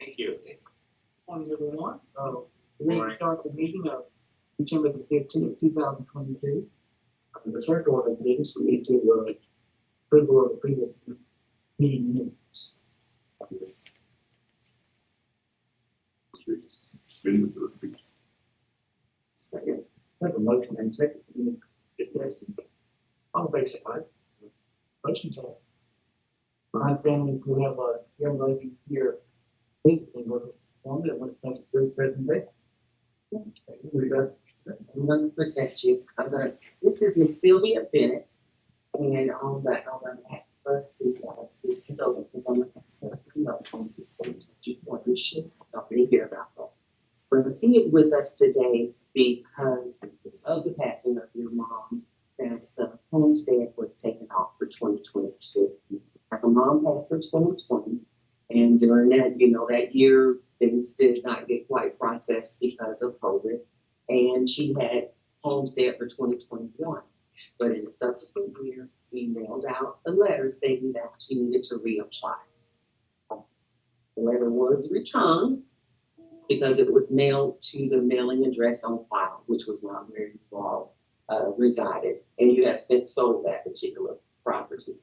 Thank you. Morning, everyone. We're going to start the meeting of December the 15th, 2022. The first order of business we need to approval of the previous meeting minutes. Second. Have a motion and second. Discuss. On basic, right? Motion's on. My family, we have a young lady here visiting with us. One that wants to make a good presentation. I'm going to present you. This is Miss Sylvia Bennett, and on the first the condolences on the on the same you want to share something here about that. But he is with us today because of the passing of your mom, that the homestead was taken off for 2022. Her mom passed for 2020, and during that, that year, things did not get quite processed because of COVID, and she had homestead for 2021. But in the subsequent years, we mailed out a letter stating that she needed to reapply. The letter was returned because it was mailed to the mailing address on file, which was not where you all resided, and you have since sold that particular property.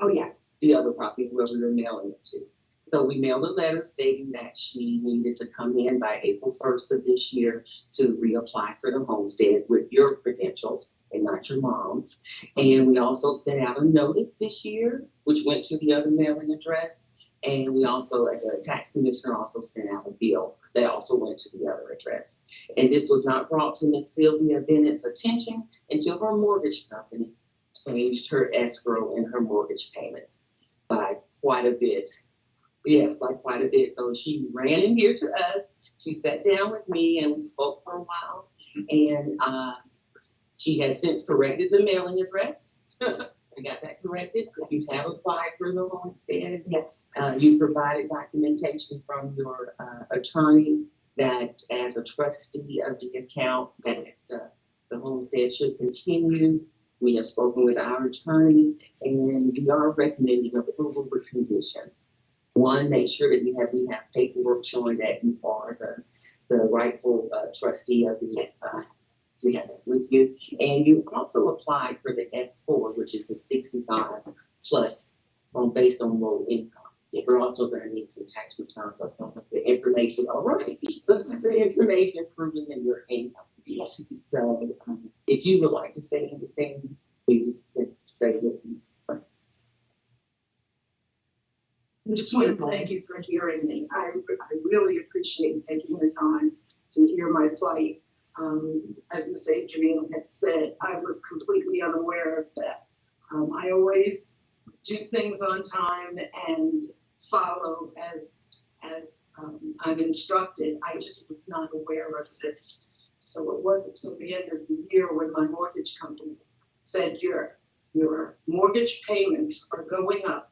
Oh yeah, the other property where we were mailing it to. So we mailed a letter stating that she needed to come in by April 1st of this year to reapply for the homestead with your credentials and not your mom's. And we also sent out a notice this year, which went to the other mailing address. And we also, the tax commissioner also sent out a bill that also went to the other address. And this was not brought to Miss Sylvia Bennett's attention until her mortgage company changed her escrow and her mortgage payments by quite a bit. Yes, by quite a bit. So she ran in here to us. She sat down with me and we spoke for a while. And she has since corrected the mailing address. I got that corrected. You have applied for the homestead. Yes. You provided documentation from your attorney that as a trustee of the account that the homestead should continue. We have spoken with our attorney and we are recommending approval with conditions. One, make sure that we have paperwork showing that you are the rightful trustee of the SI. We have that with you. And you also applied for the S4, which is the 65 plus based on low income. Yes. We're also going to need some tax returns or something. The information, all right. So it's the information proving in your income. Yes. So if you would like to say anything, please say it. I just want to thank you for hearing me. I really appreciate taking the time to hear my plight. As Ms. Adrian had said, I was completely unaware of that. I always do things on time and follow as I'm instructed. I just was not aware of this. So it wasn't until the end of the year when my mortgage company said your mortgage payments are going up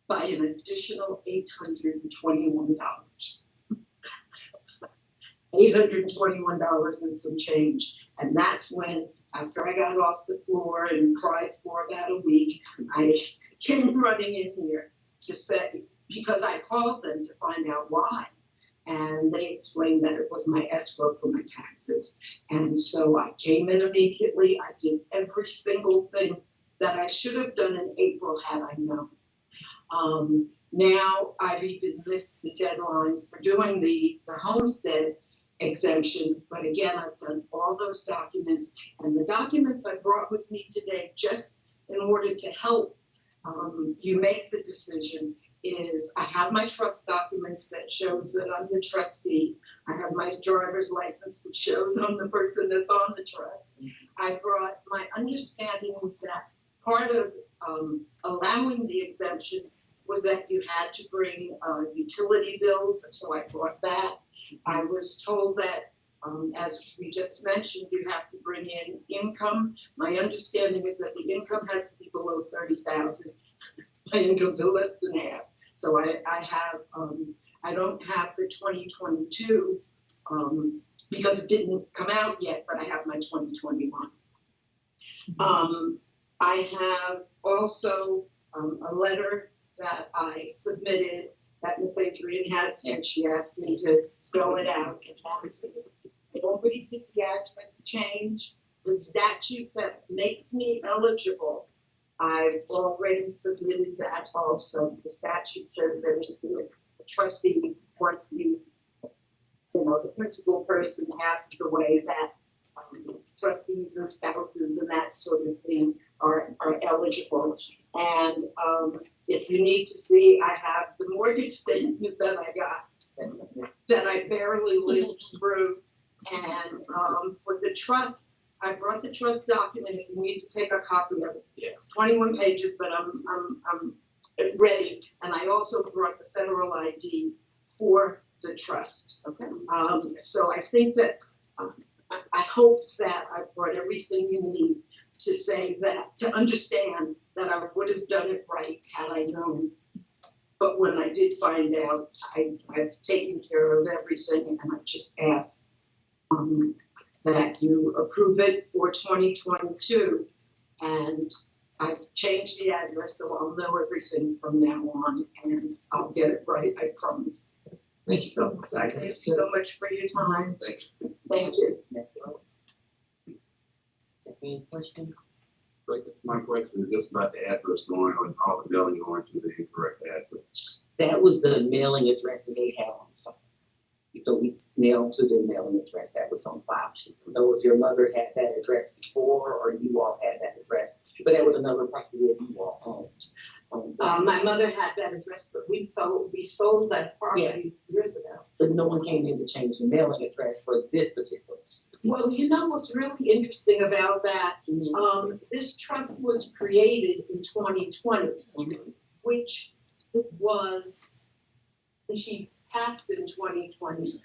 by an additional $821. $821 and some change. And that's when, after I got off the floor and cried for about a week, I came running in here to say, because I called them to find out why. And they explained that it was my escrow for my taxes. And so I came in immediately. I did every single thing that I should have done in April had I known. Now I've even missed the deadline for doing the homestead exemption, but again, I've done all those documents, and the documents I brought with me today, just in order to help you make the decision, is I have my trust documents that shows that I'm the trustee. I have my driver's license, which shows I'm the person that's on the trust. I brought, my understanding was that part of allowing the exemption was that you had to bring utility bills, so I brought that. I was told that, as we just mentioned, you have to bring in income. My understanding is that the income has to be below 30,000. My income's less than half. So I don't have the 2022 because it didn't come out yet, but I have my 2021. I have also a letter that I submitted that Miss Adrian has, and she asked me to spell it out. Nobody did the address change. The statute that makes me eligible, I've already submitted that also. The statute says that if the trustee wants the principal person passes away, that trustees and spouses and that sort of thing are eligible. And if you need to see, I have the mortgage statement that I got that I barely lived through. And for the trust, I brought the trust document if you need to take a copy of it. It's 21 pages, but I'm ready. And I also brought the federal ID for the trust. Okay. So I think that I hope that I brought everything you need to say that, to understand that I would have done it right had I known. But when I did find out, I've taken care of everything, and I just ask that you approve it for 2022. And I've changed the address, so I'll know everything from now on, and I'll get it right, I promise. Thank you so much. Thank you so much for your time. Thank you. Any questions? My question is just about the address going on, all the mailing going to the incorrect address. That was the mailing address that they had on file. So we mailed to the mailing address that was on file. So if your mother had that address before, or you all had that address, but that was another property that you all owned. My mother had that address, but we sold that property years ago. But no one came in to change the mailing address for this particular. Well, you know what's really interesting about that? This trust was created in 2020, which was, she passed in 2020.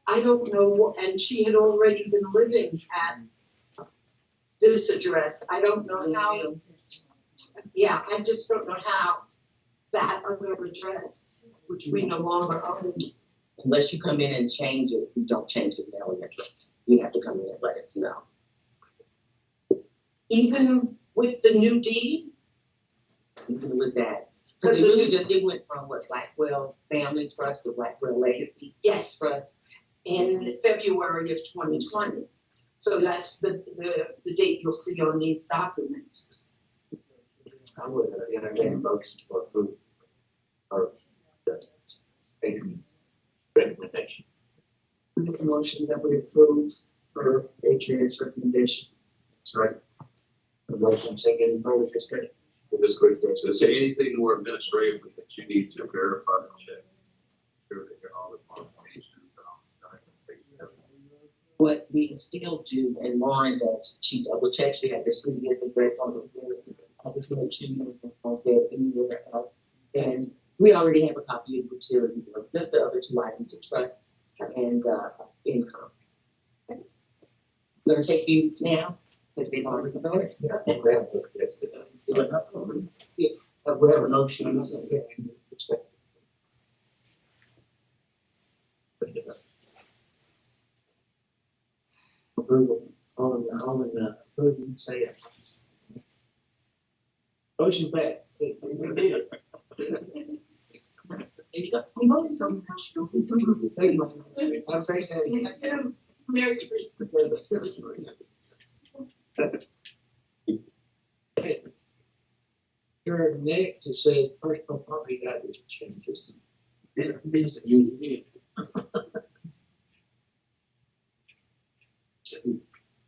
I don't know, and she had already been living at this address. I don't know how, yeah, I just don't know how that other address, which we no longer own. Unless you come in and change it, you don't change the mailing address. You have to come in and let us know. Even with the new deed? Even with that. Because it really just, it went from what, Blackwell Family Trust to Blackwell Legacy Yes, Trust. in February of 2020. So that's the date you'll see on these documents. I would entertain a motion for approval of the Adrian's recommendation. Make a motion that we approve for Adrian's recommendation. Right. The motion, second, further discussion. For this quick question, is there anything more administrative that you need to verify the check? Sure that you're all the qualifications and all the documentation. What we still do, and Lauren does, she double checks, she had the previous address on the obviously she was there anywhere else. And we already have a copy of the utility bill, just the other two items of trust and income. Gonna take you now, because they've already voted. We have a motion. Approval, all in approving, say it. Motion passed. See, we did it. There you go. Thank you. I'll say so. Merry Christmas. Your next, it says personal property values changes. It means that you did.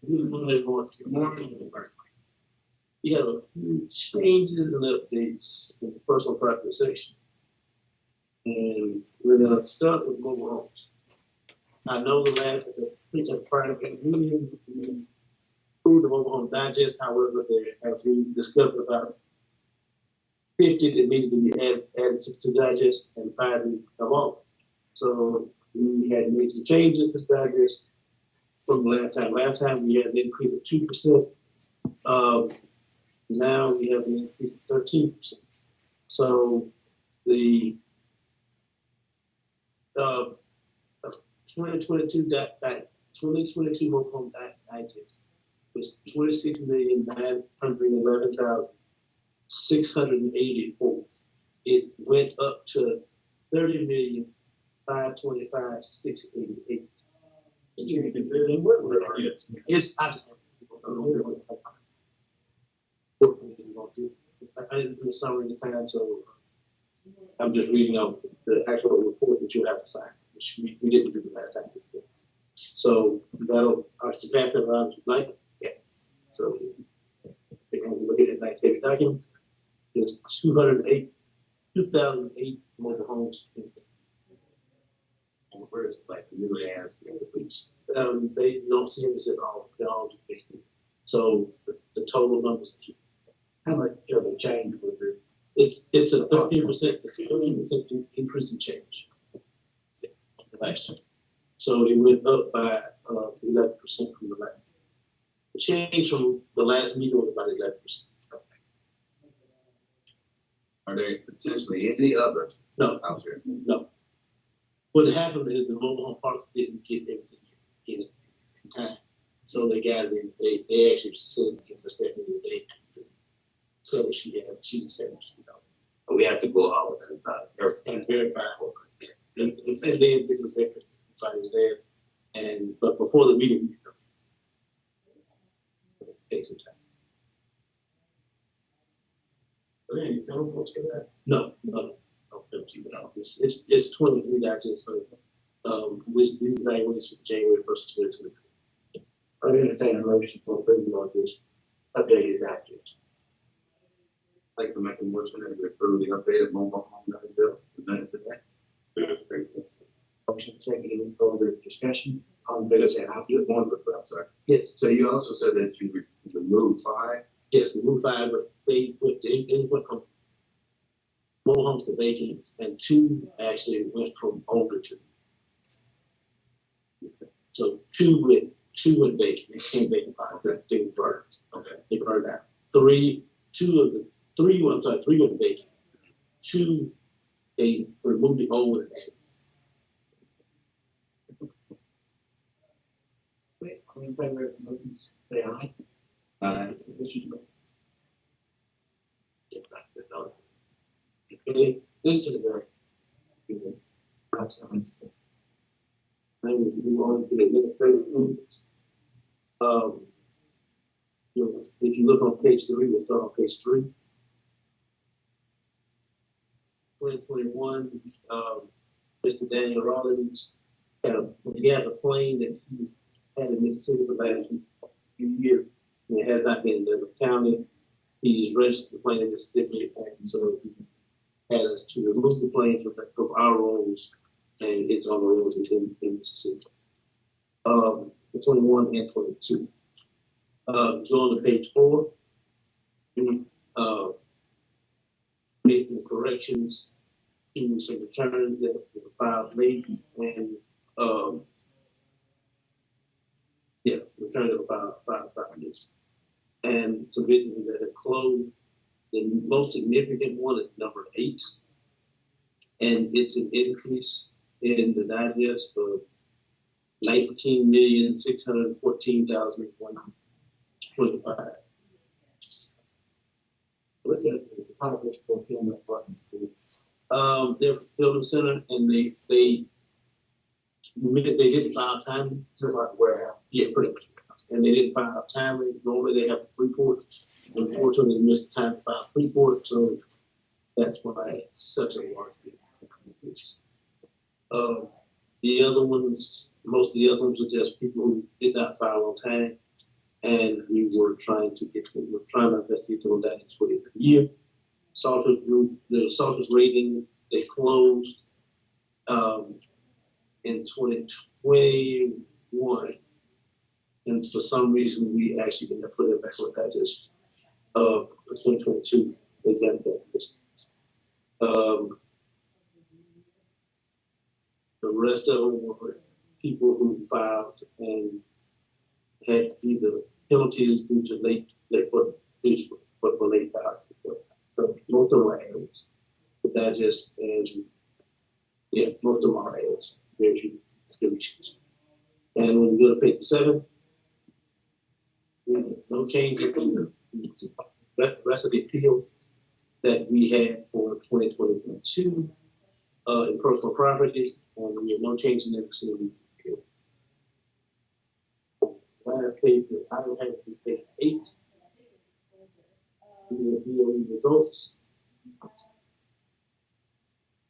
Good morning, everyone. Good morning. You have a few changes and updates in the personal property section. And we're gonna start with mobile homes. I know the last, the previous prior meeting, we approved the mobile home digest, however, as we discussed about 50 that needed to be added to digest and 5 need to come off. So we had made some changes to digest from last time. Last time we had an increase of 2%. Now we have an increase of 13%. So the 2022 2022 mobile home digest was 26,911,684. It went up to $30,525,688. You can do it in Woodward. It's, I just, I didn't do the summary this time, so I'm just reading out the actual report that you have to sign, which we didn't do the last time. So that'll, I should pass that around tonight. Yes. So if you look at the next heavy document, there's 2008 mobile homes. And where's like the new ads in the police? They don't see this at all. They're all just, so the total numbers, How much of a change would there? it's a 13%, it's a 13% increase in change last year. So it went up by 11% from the last. The change from the last meeting was about 11%. Are there potentially any other No, out there? no. What happened is the mobile home parks didn't get everything in time. So they got it in, they actually sent it to Stephanie today. So she's saying, We have to go out and and verify. And same day in business secretary was there. And, but before the meeting, we take some time. Any phone for that? No. It's 23 digits, so, with these evaluations from January 1st to 2023. I entertain a motion for approval of this updated document. like to make a motion that we approve the updated mobile home bill. Presented today. Motion second, any further discussion? All in favor, say aye. You one with that, sir. Yes, So you also said that you removed 5. yes, we moved 5, but they went from mobile homes to vacant, and 2 actually went from older to. So 2 went vacant, they came vacant 5, they were burned. Okay. They burned out. 3 went vacant. 2, they removed the old and added. All in favor of the motion, say aye. Okay, this is the very. Absolutely. Then we move on to the administrative rules. If you look on page 3, we'll start on page 3. 2021, Mr. Daniel Rollins he has a plane that he's had in Mississippi for the last few years. And it has not been in the county. He registered the plane in Mississippi, and so he had us to remove the plane from our roads, and it's on the roads in Mississippi. 21 and 22. Go on to page 4. We making corrections to some returns that were filed late, and returns that were filed late. And some businesses that have closed. The most significant one is number 8, and it's an increase in the digest of 19,614,125. Look at the deposit fulfillment button. They're fulfillment center, and they didn't file timely. So like warehouse. Yeah, pretty much. And they didn't file timely. Normally they have a report. Unfortunately, they missed the time to file a report, so that's why it's such a large increase. The other ones, most of the other ones were just people who did not file on time, and we were trying to investigate those data for the year. Salters Group, the Salters rating, they closed in 2021, and for some reason we actually didn't put it back with that just 2022 example listings. The rest of them were people who filed and had either penalties due to late filing. So most of them are ads. But that just, and yeah, most of them are ads. Very few issues. And when you go to page 7, no change in the rest of the appeals that we had for 2022. in personal property, we have no change in the facility. Last page, I don't have to page 8. The BOE results.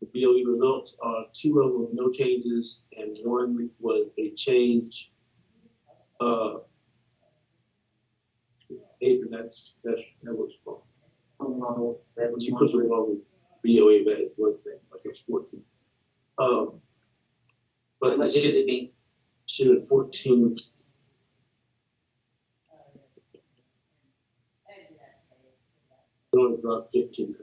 The BOE results are 2 of them no changes, and 1 was a change. April, that was wrong. Oh, that was You put the wrong BOA back, what that, like it's 14. But what should it be? should have 14. Don't drop 15.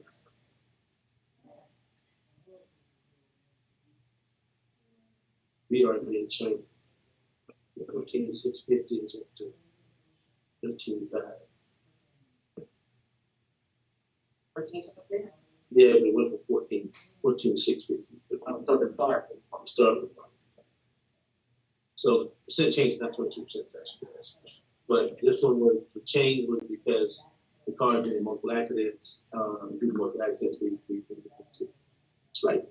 We are being changed. 14,650 is up to 13,500. 14 Yeah, they went for 14,650. So the bar is Started. So the percent change is not 22% actually. But this one was, the change was because the car did multiple accidents, due to multiple accidents, we slight.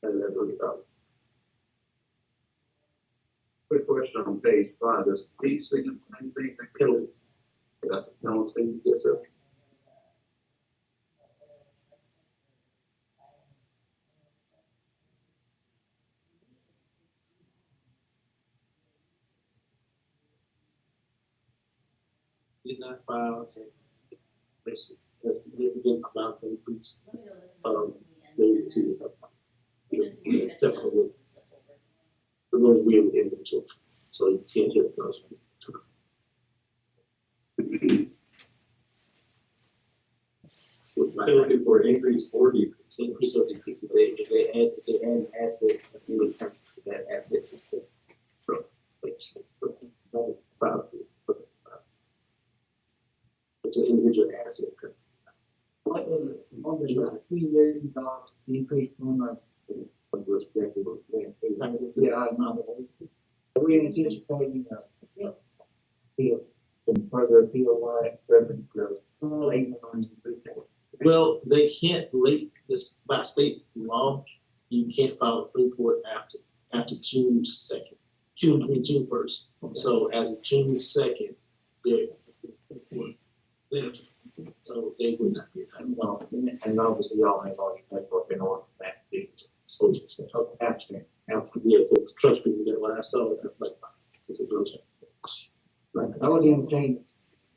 And that's really problem. Quick question on page 5, does P signify anything? Penalties. That's a penalty, yes, sir. Did not file, that's a significant amount of increase, related to the road wheel inventory. So you can't get those. Penalty for increase or decrease. Increase or decrease, if they add an asset, you would turn to that asset. It's an individual asset. What was the $3 increase on us? Yeah, I'm not. We anticipating some further appeal line revenue growth. Well, they can't late this by state law. You can't file a report after June 2nd, June 1st. So as of June 2nd, they're left. So they would not be that. And obviously y'all have already paperwork in order for that. After. Yeah, but trust me, when I saw it, I was like, it's a girl check. Right. I would entertain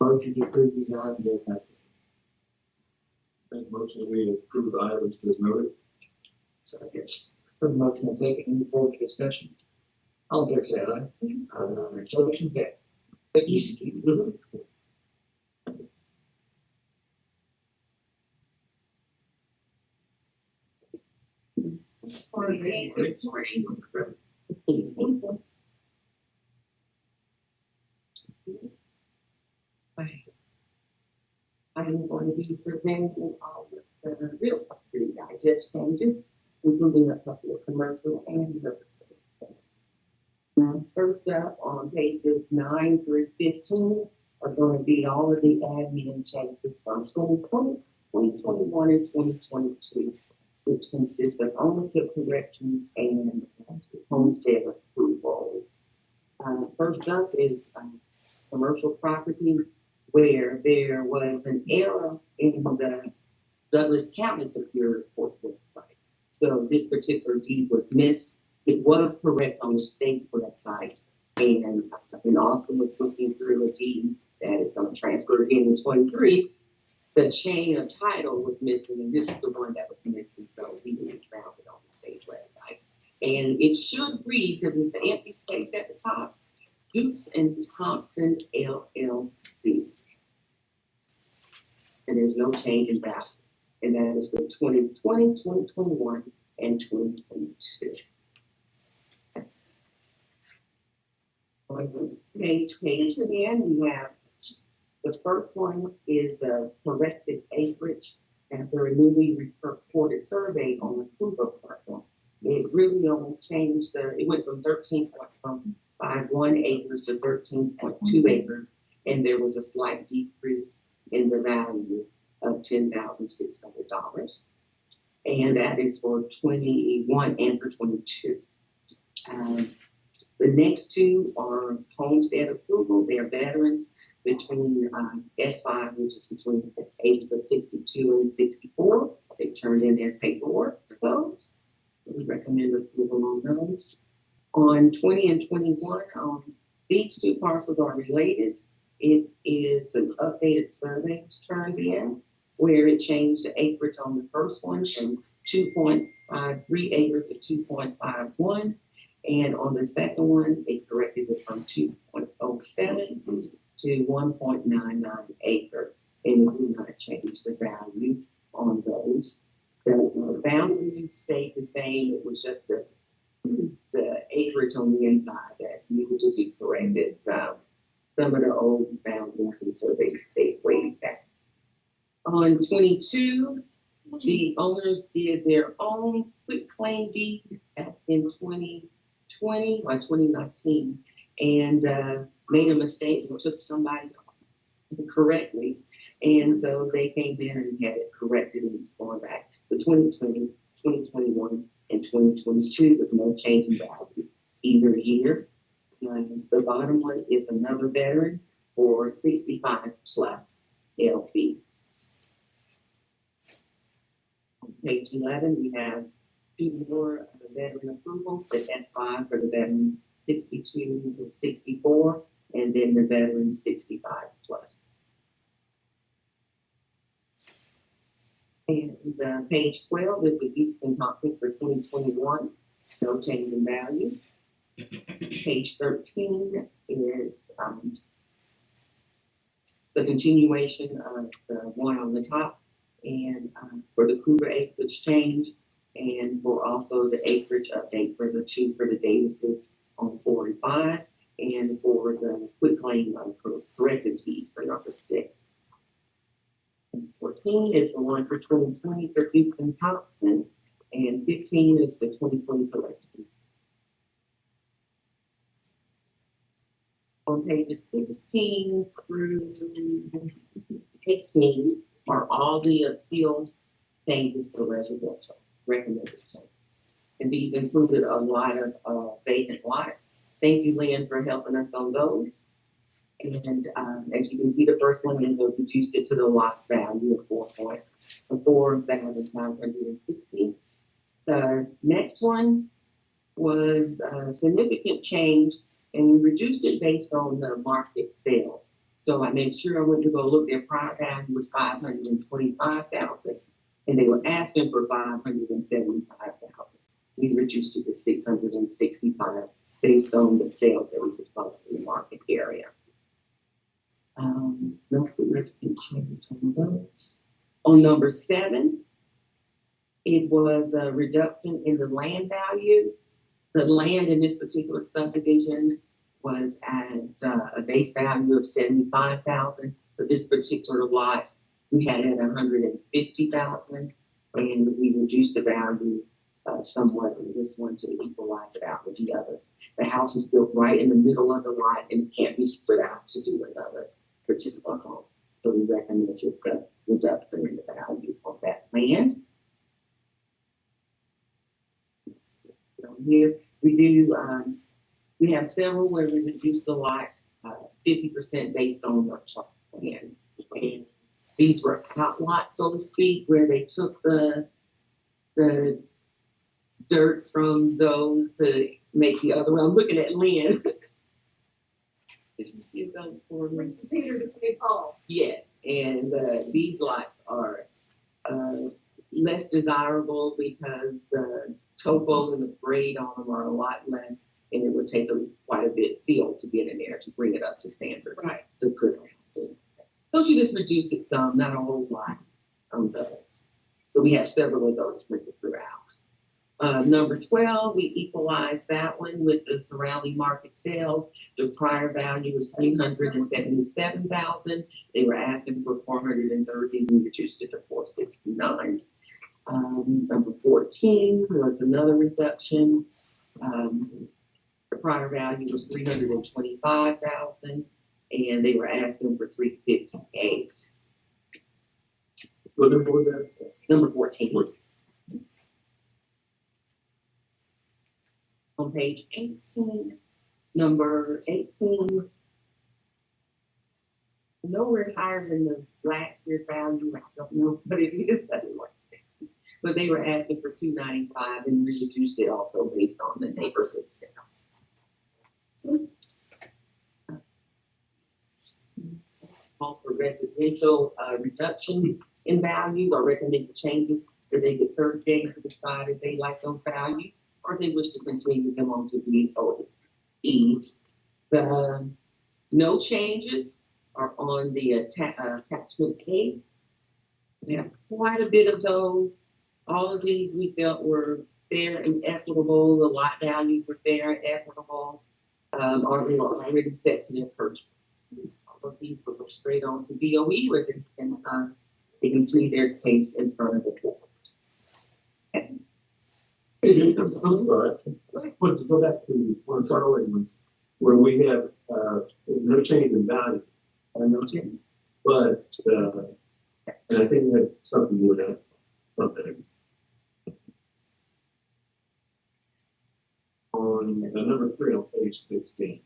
motion to approve these items as noted. Make a motion that we approve the items as noted. Second. For the motion and second, any further discussion? All in favor, say aye. Motion carried. Thank you. I'm going to be presenting all of the real property digest changes, including a couple of commercial and real estate. Now, first up on pages 9 through 15 are going to be all of the admin changes from 2020, 2021, and 2022, which consist of ownership corrections and homestead approvals. First up is commercial property, where there was an error in the Douglas County Superior Court website. So this particular deed was missed. It was correct on the state website, and Austin was looking through a deed that is going to transfer again in 23. The chain of title was missing, and this is the one that was missing, so we found it on the state website. And it should read, because it's the empty space at the top, Dukes and Thompson LLC. And there's no change in that. And that is for 2020, 2021, and 2022. On page again, we have the first one is the corrected acreage after a newly reported survey on the Hoover parcel. It really only changed it went from 13.51 acres to 13.2 acres, and there was a slight decrease in the value of $10,600. and that is for 21 and for 22. The next two are homestead approval. They're veterans between S5, which is between the ages of 62 and 64. They turned in their paperwork for those. So we recommend approval on those. On 20 and 21, these two parcels are related. It is an updated survey that's turned in where it changed the acreage on the first one from 2.53 acres to 2.51. And on the second one, it corrected it from 2.07 to 1.99 acres. And it did not change the value on those. The boundaries stayed the same. It was just the acreage on the inside that needed to be corrected. Some of the old boundaries and so they waived that. On 22, the owners did their own quit claim deed in 2020 or 2019 and made a mistake and took somebody correctly. And so they came in and had it corrected and it's going back to 2020, 2021, and 2022 with no change in value either year. The bottom one is another veteran for 65 plus LP. On page 11, we have two more veteran approvals. That's fine for the veteran 62 to 64, and then the veteran 65 plus. And page 12 is the Houston Conference for 2021, no change in value. Page 13 is the continuation of the one on the top, and for the Cougar acreage change, and for also the acreage update for the two for the Davises on 4 and 5, and for the quit claim corrected deed for number 6. And 14 is the one for 2020 for Houston Thompson, and 15 is the 2020 collection. On pages 16 through 18 are all the appeals changes to residential recommendation. And these included a lot of vacant lots. Thank you, Lynn, for helping us on those. And as you can see, the first one, they reduced it to the lot value of 4,560. The next one was a significant change, and we reduced it based on the market sales. So I made sure I went to go look. Their prior value was $525,000, and they were asking for $575,000. We reduced it to $665,000 based on the sales that we could find in the market area. No significant change on those. On number 7, it was a reduction in the land value. The land in this particular subdivision was at a base value of $75,000. For this particular lot, we had it at $150,000, and we reduced the value somewhat in this one to equalize it out with the others. The house is built right in the middle of the lot and can't be split out to do another particular home. So we recommended the reduction in the value of that land. Here we have several where we reduced the lot 50% based on the land. And these were outlots, so to speak, where they took the dirt from those to make the other one. I'm looking at Lynn. Peter to pay Paul. Yes, and these lots are less desirable because the topo and the grade on them are a lot less, and it would take quite a bit field to get in there to bring it up to standards. Right. To put it in. So she just reduced it some, not a whole lot on those. So we have several of those sprinkled throughout. Number 12, we equalized that one with the surrounding market sales. The prior value was $377,000. They were asking for $430,000. We reduced it to $469,000. Number 14 was another reduction. The prior value was $325,000, and they were asking for $358,000. What number was that? Number 14. On page 18, number 18, nowhere higher than the last year's value. I don't know what it is. But they were asking for $295, and we reduced it also based on the neighborhood sales. Call for residential reductions in values or recommended changes, where they get 30 days to decide if they like those values or they wish to continue them on to the OEs. The no changes are on the attachment A. We have quite a bit of those. All of these we felt were fair and equitable. The lot values were fair and equitable, or they were already set to their purchase. All of these will go straight on to DOE where they can plead their case in front of the court. I'm sorry. But to go back to one of our earlier ones, where we have no change in value, No change. but and I think we have something more than something. On number 3 on page 16,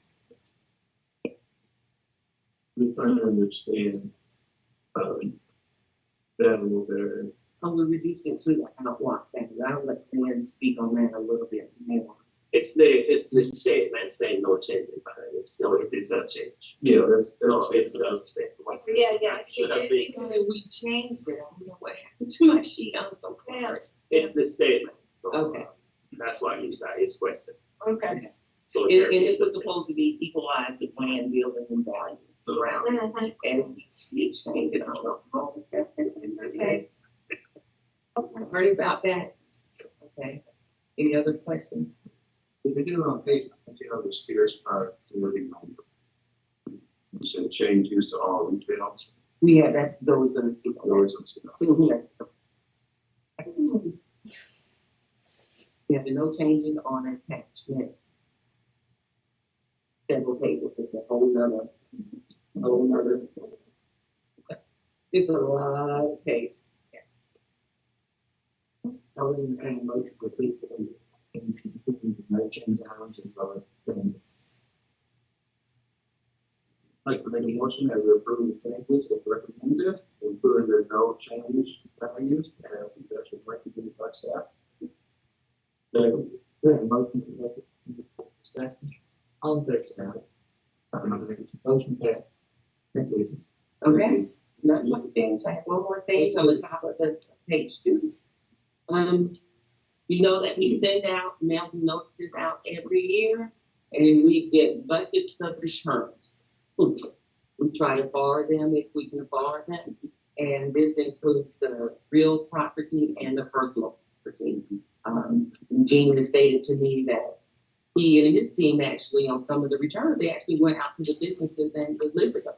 we're trying to understand that a little better. We reduced it to outlot value. I'll let Lynn speak on that a little bit more. It's the statement saying no change in value. It's no, it is not change. Yeah, that's No, it's not saying. Yeah. Should have been. We changed it. I don't know what happened to my sheet. I'm so proud. It's the statement. So Okay. that's why you say it's question. Okay. So And it's this was supposed to be equalized to plan, building, and values around it. And we changed it. I don't know. Okay. Sorry about that. Okay. Any other questions? If you do it on page, the Spears product, you said change used to all retail. We had that, those gonna speak on that. We have no changes on attachment. Several pages, it's a whole nother. It's a lot of pages. I would even kind of motion for people and no change items and Like to make a motion that we approve the changes as recommended, including the no change values, and that's recommended by staff. motion to make it discussion. All in favor, say aye. Motion passed. Thank you. Okay, not one thing, I have one more thing on the top of the page 2. You know that we send out mail notices out every year, and we get buckets of returns. We try to borrow them if we can borrow them, and this includes the real property and the personal property. Gene has stated to me that he and his team actually, on some of the returns, they actually went out to the businesses and delivered them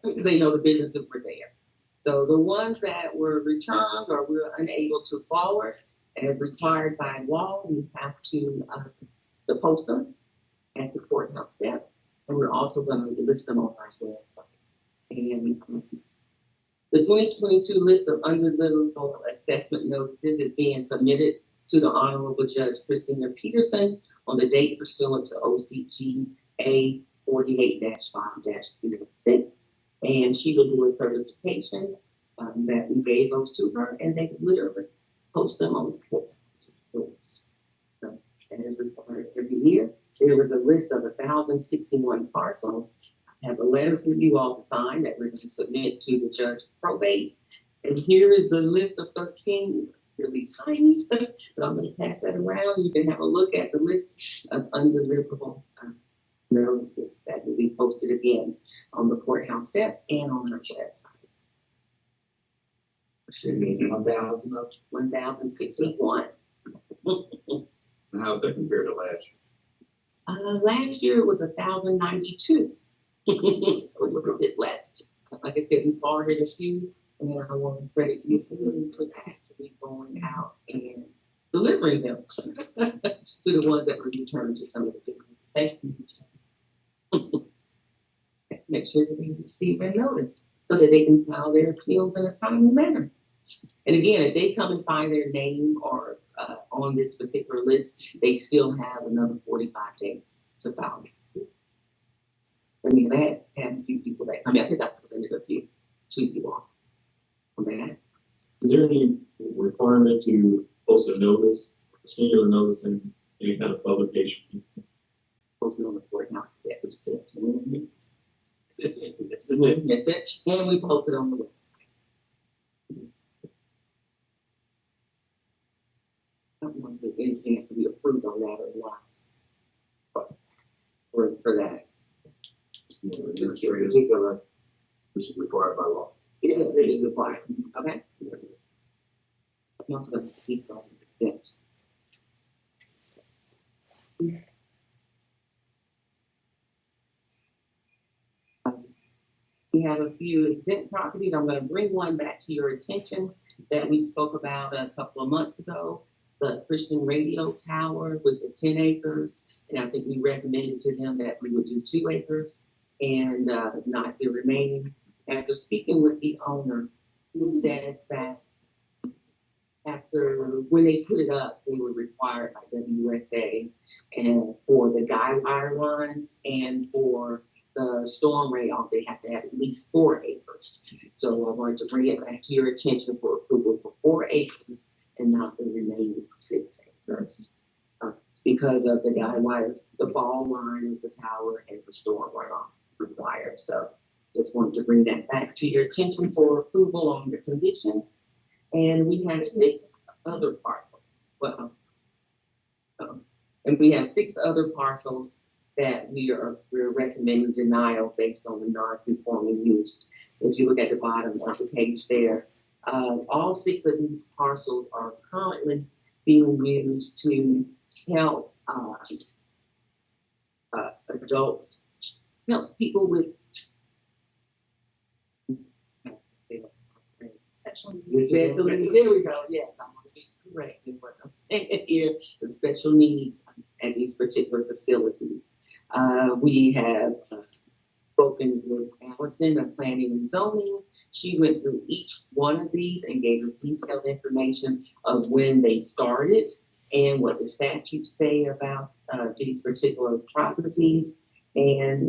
because they know the businesses were there. So the ones that were returns or we were unable to forward, as required by law, we have to post them at the courthouse steps, and we're also going to list them on our website. And the 2022 list of undeliverable assessment notices is being submitted to the Honorable Judge Christina Peterson on the date pursuant to OCG A 48-5-06, and she will do a certification that we gave those to her, and they literally post them on the courthouse doors. And as required every year, there was a list of 1,061 parcels. I have a letter for you all to sign that we're going to submit to the judge of probate. And here is the list of 13 really tiny, but I'm going to pass that around. You can have a look at the list of undeliverable notices that will be posted again on the courthouse steps and on our website. Should be 1,000 of 1,061. And how does that compare to last year? Last year it was 1,092. So a little bit less. Like I said, we borrowed a few, and I want to credit you for actually going out and delivering them to the ones that were returned to some of the businesses. Make sure that they receive their notice so that they can file their appeals in a timely manner. And again, if they come and find their name or on this particular list, they still have another 45 days to file. I mean, I had a few people that, I mean, I think I presented a few, 2 people on that. Is there any requirement to post a notice, a singular notice in any kind of publication? Posted on the courthouse, that was said to me. It's That's it, and we posted on the website. I don't know if anything has to be approved on that as well. But for that. Administrative, this is required by law. It is required, okay? I'm also going to speak on exempt. We have a few exempt properties. I'm going to bring one back to your attention that we spoke about a couple of months ago. The Christian radio tower with the 10 acres. And I think we recommended to them that we would do 2 acres and not the remaining. After speaking with the owner, he says that after, when they put it up, they were required by WSA and for the guy wire lines and for the storm rail, they have to have at least 4 acres. So I wanted to bring it back to your attention for approval for 4 acres and not the remaining 6 acres. Because of the guy wires, the fall line of the tower and the storm runoff required. So just wanted to bring that back to your attention for approval on the conditions. And we have 6 other parcels. Well, and we have 6 other parcels that we're recommending denial based on the non-conforming use. If you look at the bottom of the page there, all 6 of these parcels are currently being used to help adults, help people with special needs. There we go. Yes, I'm going to be correct in what I'm saying here. The special needs at these particular facilities. We have spoken with Allison of Planning and Zoning. She went through each one of these and gave us detailed information of when they started and what the statutes say about these particular properties. And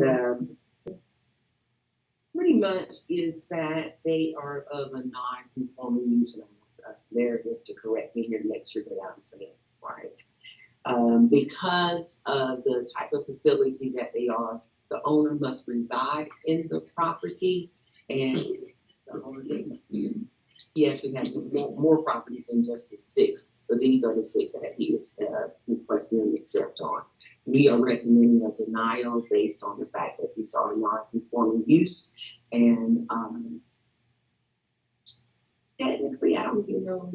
pretty much is that they are of a non-conforming use. And I want Meredith to correct me here and make sure that I'm saying it right. Because of the type of facility that they are, the owner must reside in the property, and the owner doesn't. He actually has more properties than just the 6, but these are the 6 that he is requesting an accept on. We are recommending a denial based on the fact that these are non-conforming use, and technically, I don't even know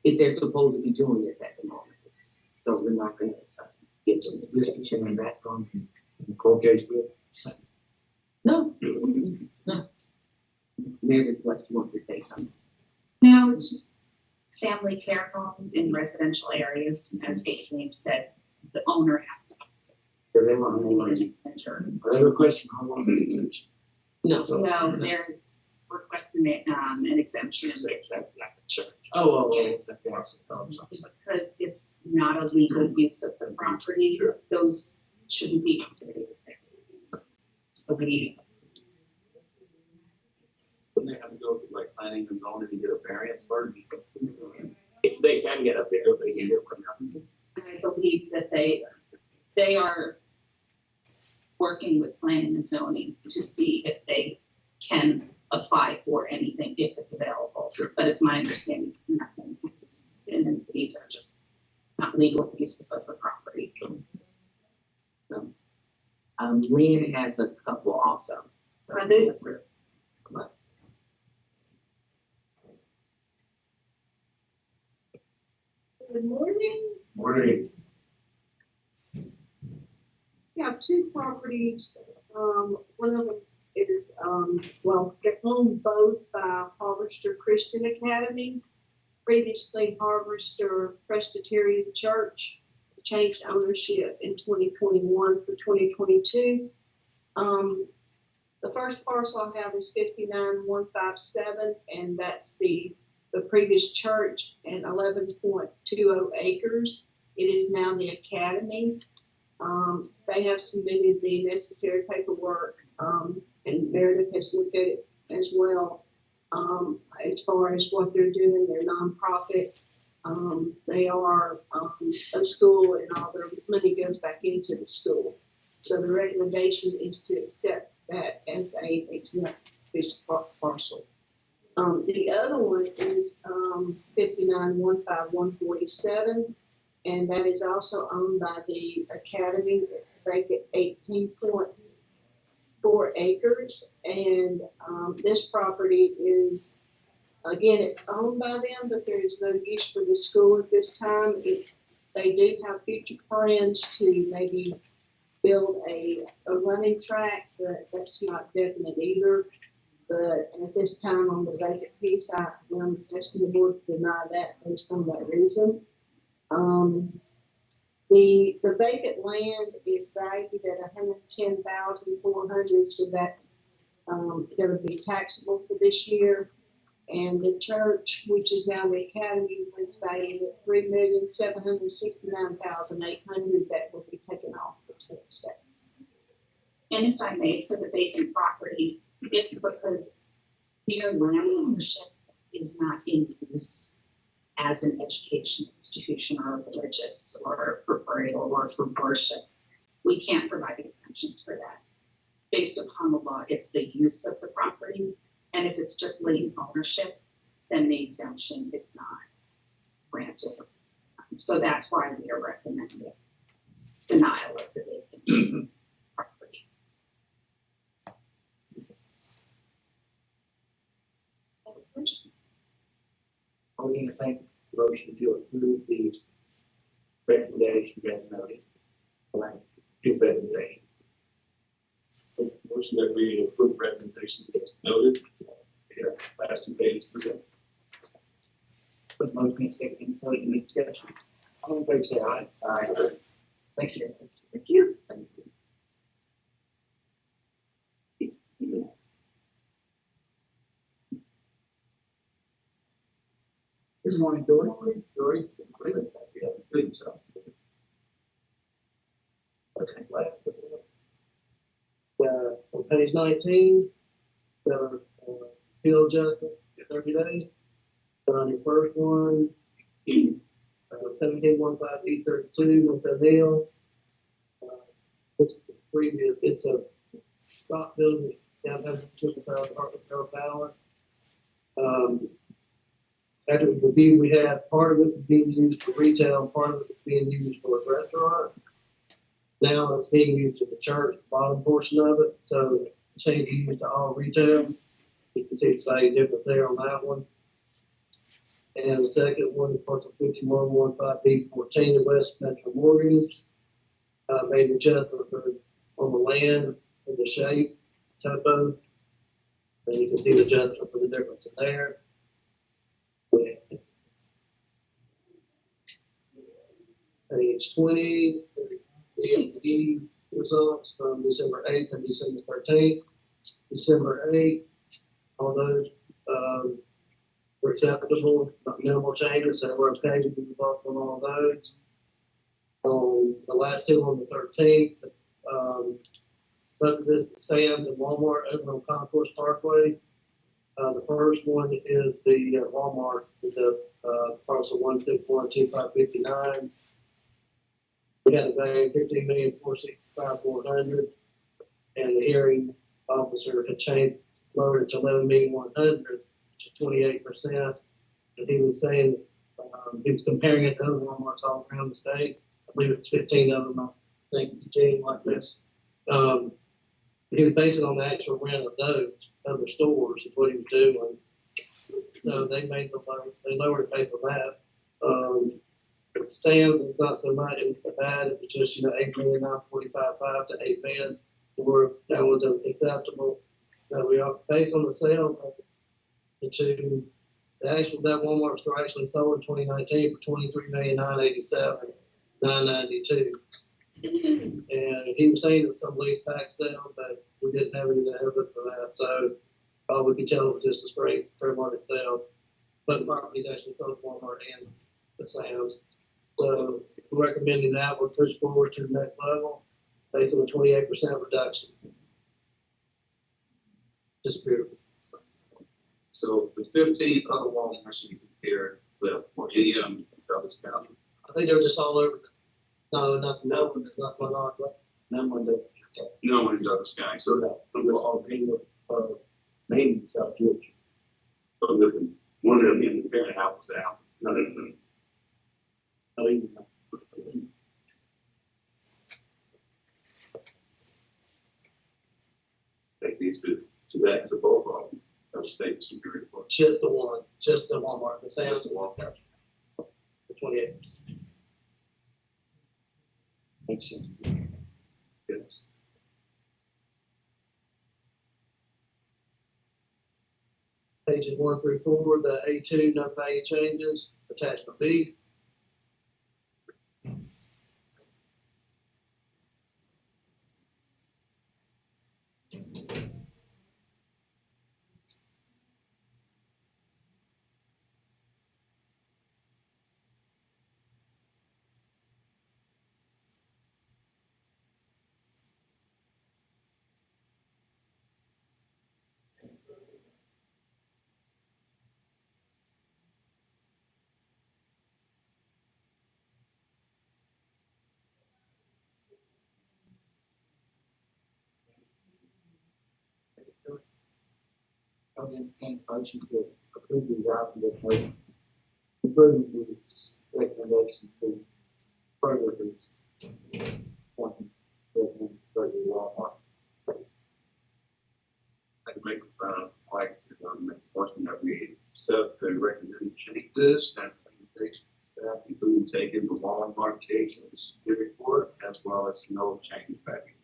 if they're supposed to be doing this at the moment. So we're not going to get to the Discussion back from the court case with. No. Meredith, what you want to say something? No, it's just family care homes in residential areas. As Caitlin said, the owner has to They want more money. ensure. Are they requesting how long it is? No. No, there's requesting an exemption Oh, Yes. because it's not a legal use of the property. Sure. Those shouldn't be. Okay. Wouldn't they have to go through like planning and zoning to get a variance first? If they can get up there, they can get up there. I believe that they are working with planning and zoning to see if they can apply for anything if it's available. Sure. But it's my understanding nothing is, and these are just not legal uses of the property. So, Lynn has a couple also. So I do. Good morning. Morning. We have 2 properties. One of them is, they're owned both by Harvester Christian Academy, previously Harvester Presbyterian Church, changed ownership in 2021 for 2022. The first parcel I have is 59157, and that's the the previous church and 11.20 acres. It is now the academy. They have submitted the necessary paperwork, and Meredith has looked at it as well. As far as what they're doing, they're nonprofit. They are a school, and all their money goes back into the school. So the recommendation is to accept that as a exempt piece of parcel. The other one is 59,151,47, and that is also owned by the academy. It's vacant 18.4 acres, and this property is, again, it's owned by them, but there is no use for the school at this time. They do have future plans to maybe build a running track, but that's not definite either. But at this time on the vacant piece, I'm asking the board to deny that based on that reason. The vacant land is valued at $110,400, so that's going to be taxable for this year. And the church, which is now the academy, was valued at $3,769,800. That will be taken off the sales tax. And if I may, for the vacant property, it's because your land ownership is not in use as an education institution or religious or for burial or for worship. We can't provide exemptions for that. Based upon the law, it's the use of the property. And if it's just late ownership, then the exemption is not granted. So that's why we are recommending denial of the vacant property. Any questions? Are we going to make a motion to approve these recommendations as noted? Like, two recommendations. Motion that we approve recommendation as noted. Here, last two pages presented. Put motion in second, so you make discussion. All in favor, say aye. Aye. Thank you. Thank you. Thank you. Good morning, Dory. Dory, great. Yeah, good, so. Okay, glad. On page 19, field adjustment, 30 days. But on your first one, 1715E32, what's that deal? What's the previous? It's a stock building down past the Chicken South Department Fowler. After the review, we had part of it being used for retail, part of it being used for a restaurant. Now it's being used at the church, the bottom portion of it, so change use to all retail. You can see the value difference there on that one. And the second one, parcel 5115B14, the West Metro Mortgage, made an adjustment on the land and the shape, topo. And you can see the adjustment for the differences there. Page 20, the EMD results from December 8th and December 13th. December 8th, all those were acceptable, minimal changes, so we're okay with the result on all those. On the last two on the 13th, both of this is Sam's and Walmart over on Concourse Parkway. The first one is the Walmart with the parcel 1612559. We had a value of $15,465,400, and the hearing officer had changed, lowered it to $11,100,000, which is 28%. And he was saying he was comparing it to other Walmarts all around the state. I believe it's 15 of them. I think Eugene like this. He was basing on the actual rent of those other stores is what he was doing. So they made they lowered it based on that. Sam's was not so much, it was bad, it was just, $8,945,500 to $8 million, where that was acceptable. We are based on the sales of the two, that Walmart store actually sold in 2019 for $23,987,992. And he was saying that some lease back sale, but we didn't have any evidence of that. So all we could tell it was just a straight fair market sale. but property is actually both Walmart and the Sam's. So we're recommending that we're pushed forward to the next level based on a 28% reduction. Just period. So the 15 other Walmarts you compared with, or any of them in Douglas County? I think they're just all over. No, not one on, but None of those. No one in Douglas County, so So that, we're all mainly South Georgia. one of them in the parent house out, none of them. Oh, even. Take these to that, to both of them, those state superior court. just the one, just the Walmart, the Sam's, the Walmart. The 28. Makes sense. Yes. Pages 1 through 4, the A2, no value changes, attachment B. I was in motion to approve the adoption of motion. Including the recommendation to further this. One, further Walmart. I can make like to make a portion that we accept and recommend changes and recommendations that include taking the Walmart case of the superior court as well as no change back.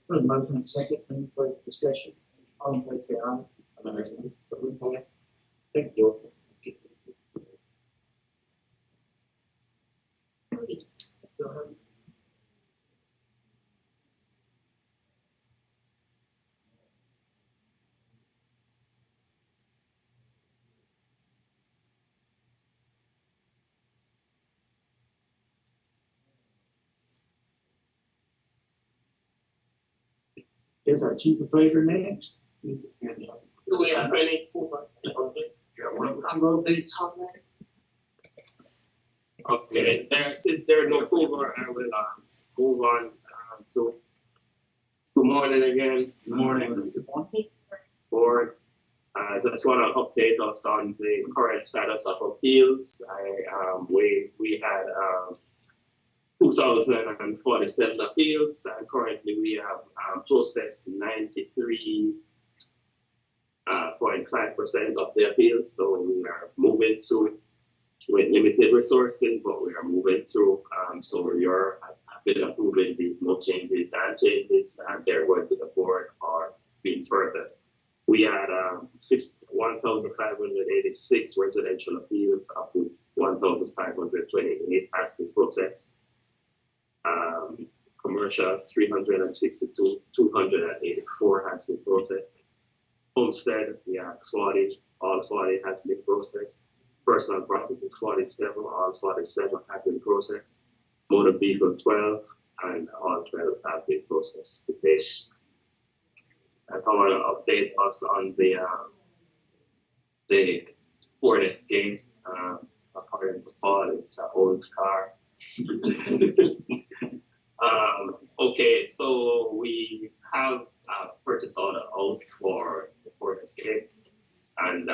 For the motion and second, any further discussion? All in favor, say aye. Thank you. Is our chief appraiser next? Do we have any? I'm gonna be talking. Okay, since there are no cover, I will move on to good morning again. Good morning. Board. Just want to update us on the current status of appeals. We had 2,047 appeals, and currently we have processed 93.5% of the appeals. So we are moving through with limited resources, but we are moving through. So you're been approving these no changes and changes, and they're going to the board or being further. We had 1,586 residential appeals, up to 1,528 has been processed. Commercial 362, 284 has been processed. Homestead, we have 40, all 40 has been processed. Personal property 47, all 47 have been processed. Motor vehicle 12, and all 12 have been processed today. I want to update us on the Ford Escape. According to Paul, it's an old car. Okay, so we have purchase order out for the Ford Escape, and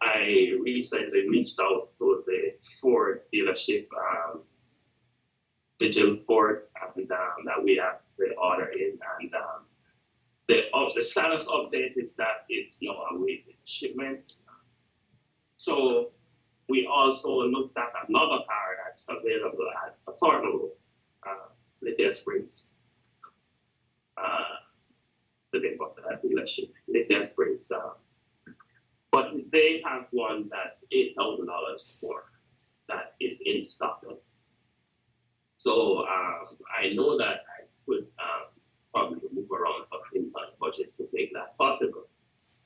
I recently reached out to the Ford dealership, Vigil Ford, and that we have the order in, and the status update is that it's now awaiting shipment. So we also looked at another car that's available at Affordable, Lithia Springs. The name of that dealership, Lithia Springs. But they have one that's $8,000 more that is in stock. So I know that I could probably move around some things on the budget to make that possible.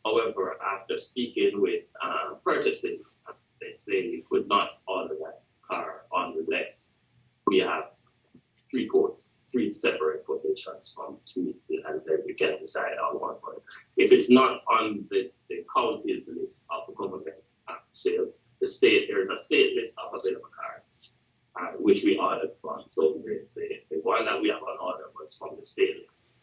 However, after speaking with purchasing, they say we could not order that car unless we have three separate quotations from three, and then we can decide on one. But if it's not on the county's list of government sales, there's a state list of available cars, which we ordered from. So the one that we have on order was from the state list.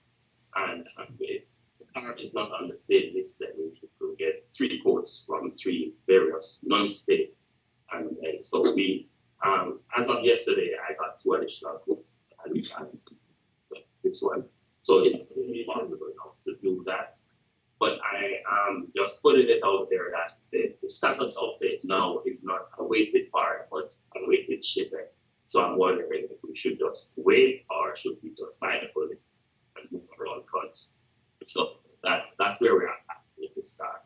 And if the car is not on the state list, then we could get three quotes from three various non-state. And so we, as of yesterday, I got 2 additional quotes. And this one. So it will be possible enough to do that. But I just putting it out there that the status of it now is not a weighted part, but a weighted shipment. So I'm wondering if we should just wait or should we just buy the bullet and move around funds. So that's where we're at with the start.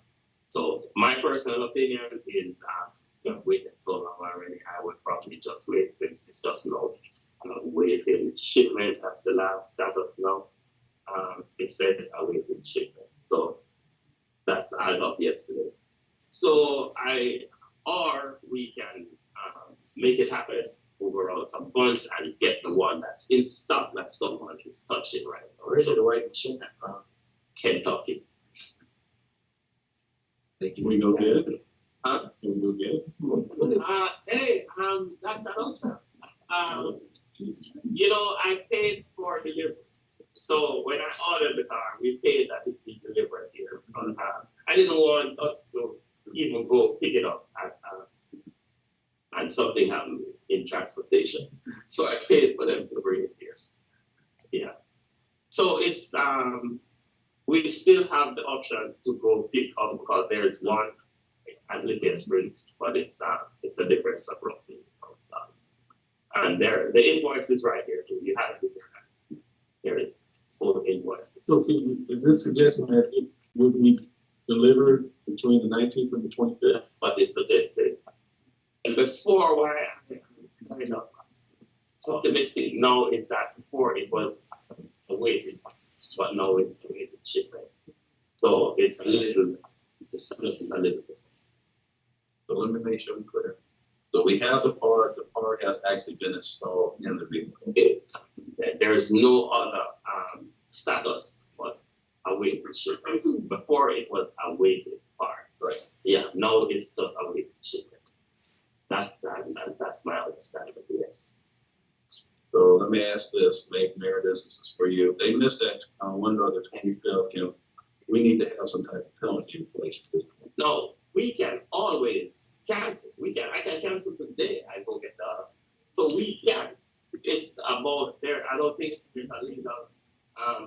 So my personal opinion is waited so long already, I would probably just wait since it's just now. Awaiting shipment as the last status now. It says awaiting shipment. So that's as of yesterday. So we can make it happen overall some bunch and get the one that's in stock that someone is touching right now. Where's it away from shipment from? Kentucky. Can we go get it? Huh? Can we go get it? That's an option. I paid for delivery. So when I ordered the car, we paid that it be delivered here. I didn't want us to even go pick it up and something happened in transportation. So I paid for them to bring it here. Yeah. So it's we still have the option to go pick up because there's one at Little Springs, but it's a different separate thing. And the invoice is right here too. You have it there. There is total invoice. So is this suggesting that it would be delivered between the 19th and the 25th? That's what they suggested. And before, why I'm kind of optimistic now is that before it was a waiting, but now it's a waiting shipment. So it's a little, the status is a little bit. So let me make sure I'm clear. So we have the part has actually been installed in the vehicle. There is no other status but awaiting shipment. Before it was awaited part. Right. Yeah, now it's just awaiting shipment. That's my understanding, yes. So let me ask this, Mayor, this is for you. If they miss that window of the 25th, we need to have some type of penalty in place. No, we can always cancel. I can cancel today. I go get the other. So we can. It's about there. I don't think there's a legal.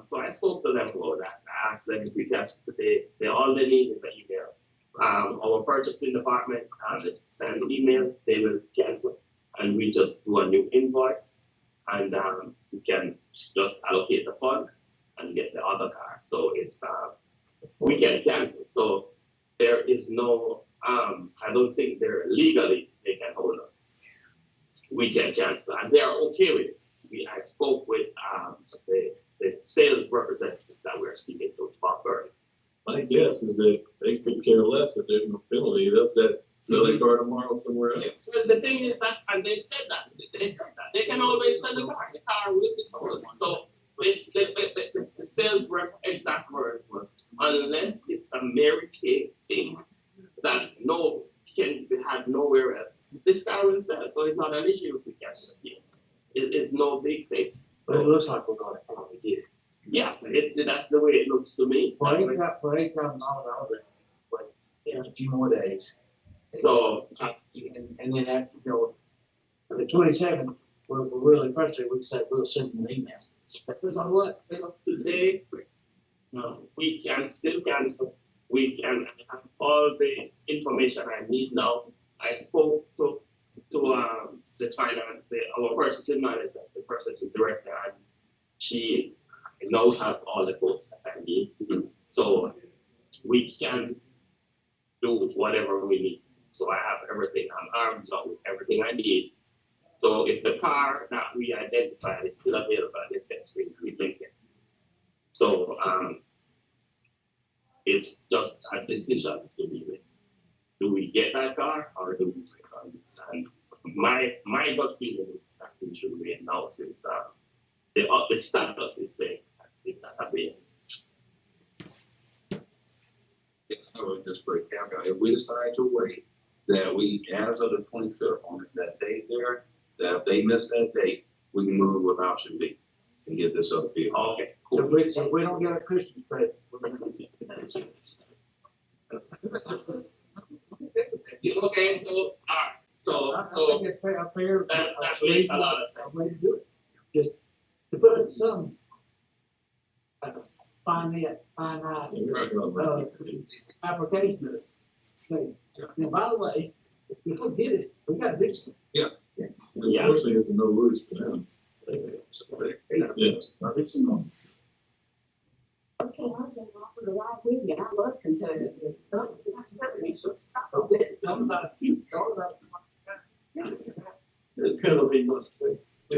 So I spoke to them about that. I asked them if we cancel today. All they need is an email. Our purchasing department send an email. They will cancel, and we just do a new invoice, and we can just allocate the funds and get the other car. So it's we can cancel. So there is no. I don't think legally they can hold us. We can cancel, and they are okay with it. I spoke with the sales representative that we're speaking to, Bob Burry. My guess is that they could care less if there's no penalty. They'll sell their car tomorrow somewhere else. Yeah, so the thing is, and they said that. They can always sell the car. The car will be sold. So the sales rep exact words was, unless it's a Mary Kay thing that can be had nowhere else, this car will sell. So it's not an issue if we cancel it here. It's no big thing. But it looks like we're gonna finally get it. Yeah, that's the way it looks to me. For $8,000, but a few more days. So, And then after, the 27th, we're really frustrated. We said we'll send them an email. because on what? Today, we can still cancel. We can have all the information I need now. I spoke to the finance, our purchasing manager, the purchasing director, and she now have all the quotes that I need. So we can do whatever we need. So I have everything. I'm armed up with everything I need. So if the car that we identified is still available at the test screen, we link it. So, it's just a decision to be made. Do we get that car or do we take on this? And my gut feeling is that we should wait now since the status is saying that it's a bit. I would just put a caveat, if we decide to wait, that we, as of the 25th on that date there, that if they miss that date, we can move with option B and get this other vehicle. Okay, So cool. if we don't get a Christmas present, we're gonna be. Okay, so, I so think it's fair. that makes a lot of A way sense. to do it. Just to put some finite, application of it. Say, now, by the way, if we don't get it, we gotta do something. Yeah. Unfortunately, it's a no worries for them. Yeah. It's some- Okay, I was gonna offer to ride with you, I love Kentucky. So stop a bit. Tell them about, talk about. Penalty must take. I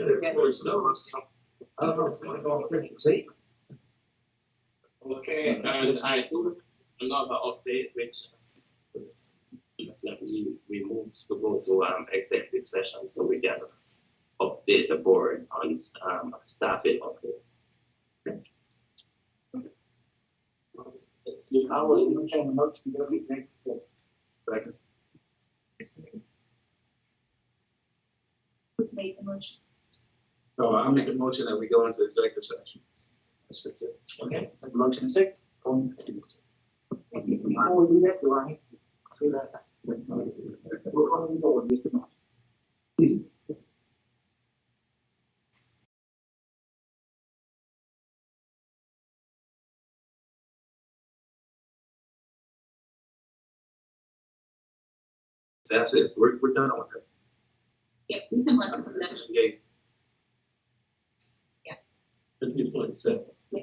don't know if I'm going to Christmas Eve. Okay, and I do another update, which we moved to go to executive session, so we can update the board on staffing update. I will entertain a motion to go to executive session. Second. Let's make the motion. So I make a motion that we go into executive session. That's just it. Okay, have a motion and second. Before we do that, do I? See that? We're on the board, Mr. Marshall. That's it. We're done on that. Yeah, we can let them know. Okay. 50.7. Yeah.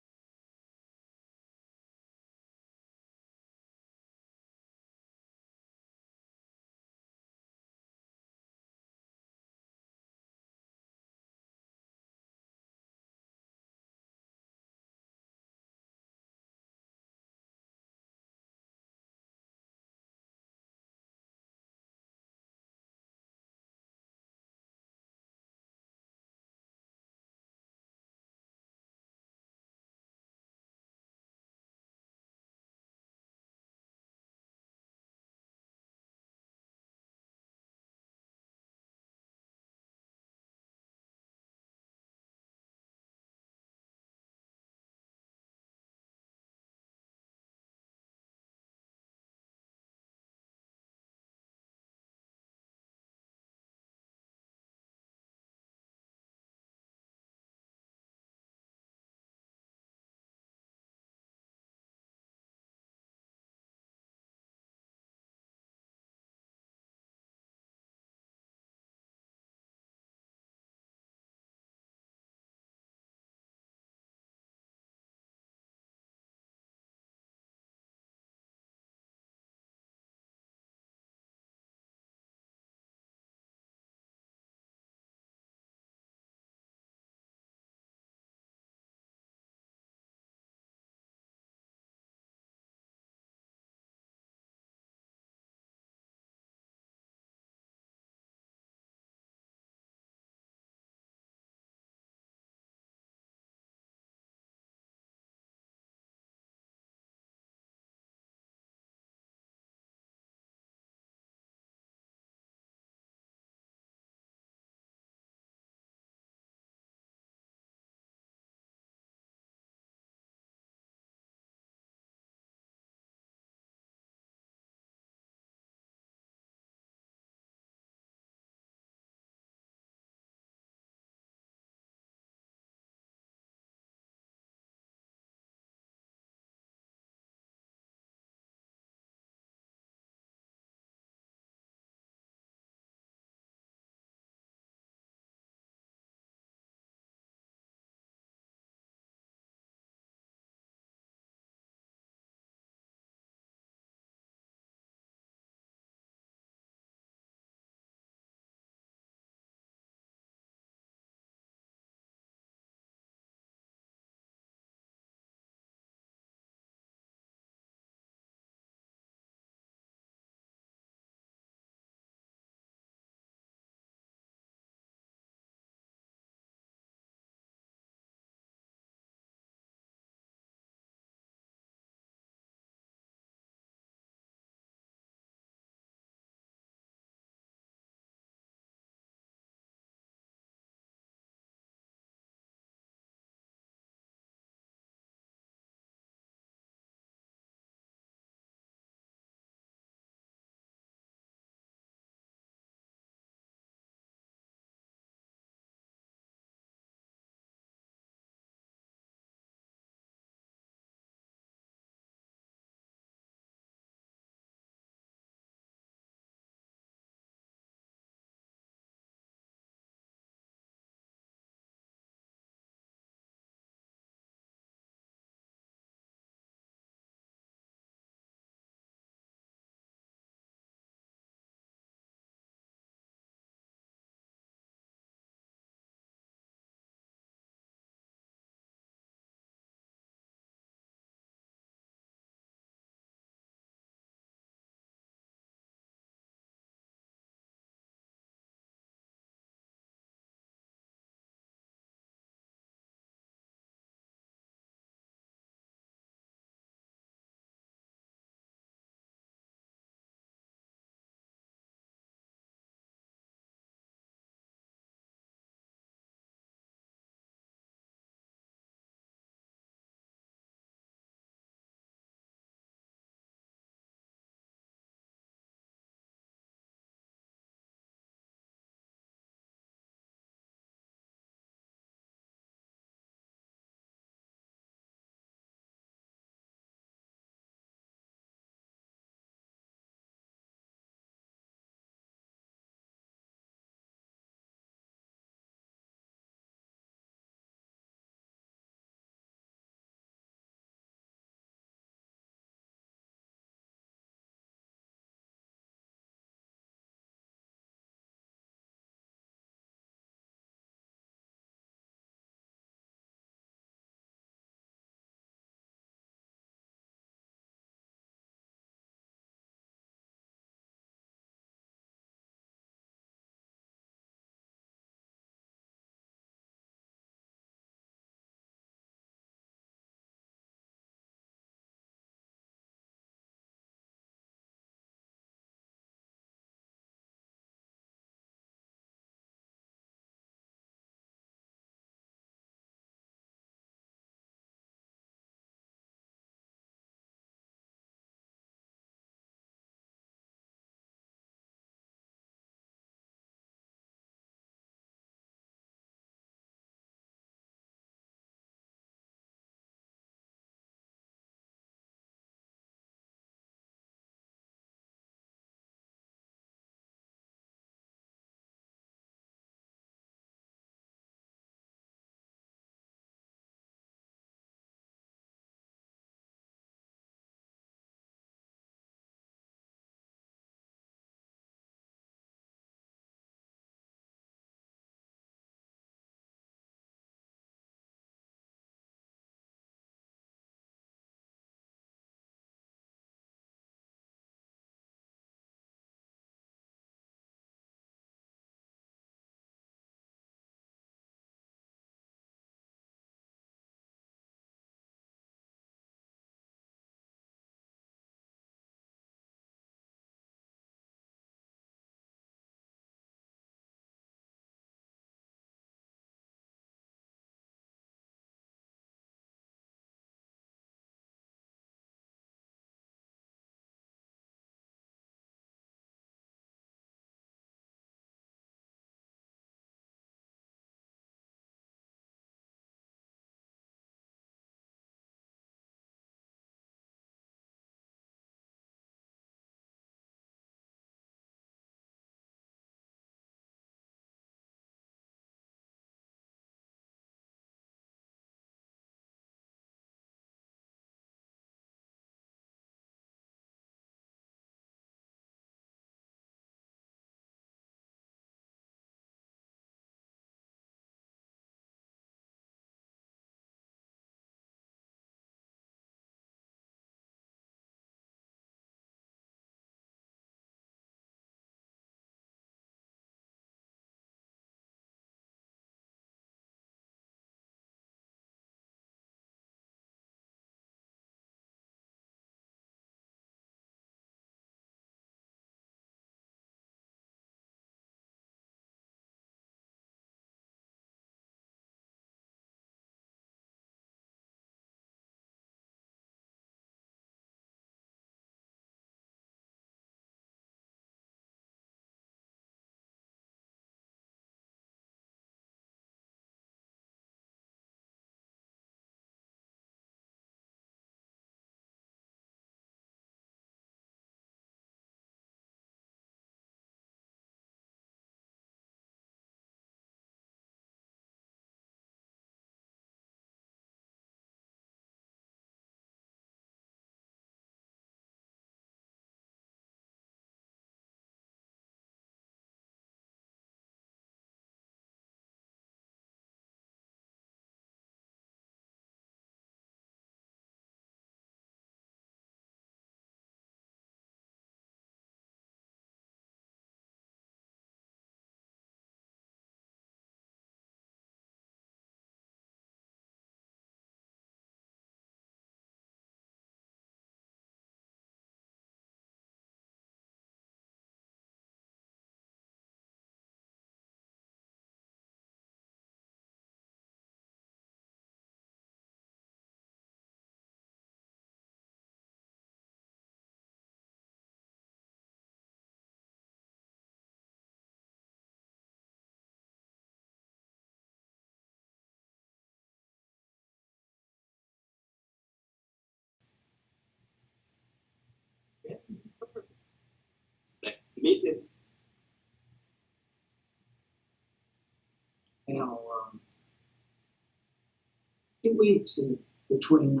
If we exceed the 29,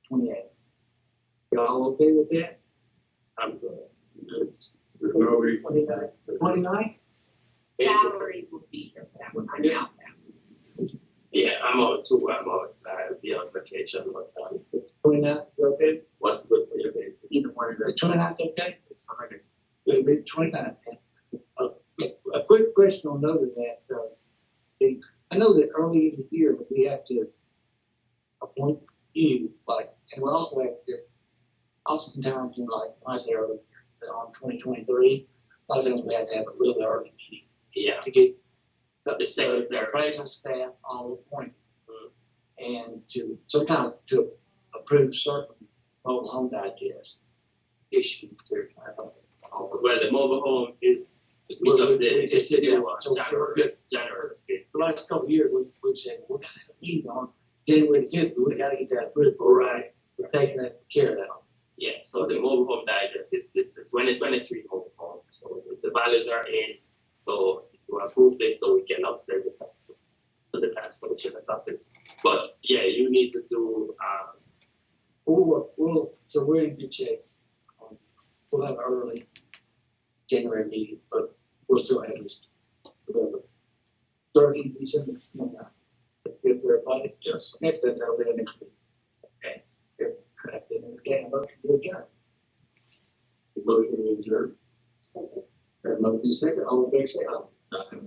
28, y'all okay with that? I'm good. It's, there's no reason. 29? Valerie will be here for that one. I'm out now. Yeah, I'm out too. I'm out. I'll be on vacation. But, 29, you okay? what's good for your baby? Either one of The those. 29th, okay? It's harder. It'll be 29th. A quick question on note of that, I know that early in the year, we have to appoint you, like, and we also have to, oftentimes, you know, like, I say early, on 2023, a lot of times we have to have a really early meeting Yeah. to get The secretary. the appraisal staff all appointed. And to, sometimes to approve certain mobile home digest issues. Well, the mobile home is, we Well, just we did, just did that. So, January. The last couple of years, we've said, we're gonna have a meeting on January 5th, but we gotta get that approved. Right. We're taking that care of that. Yeah, so the mobile home digest, it's 2023 mobile home, so the values are in, so you approve it, so we can upset it to the tax commission and stuff. But, yeah, you need to do, So we're in good shape. We'll have an early January meeting, but we'll still have this, the 13th December, good for everybody. Yes. Next, that'll be the next week. Okay. Okay, motion to adjourn. Motion to adjourn. Motion second, all in favor, say aye. Aye.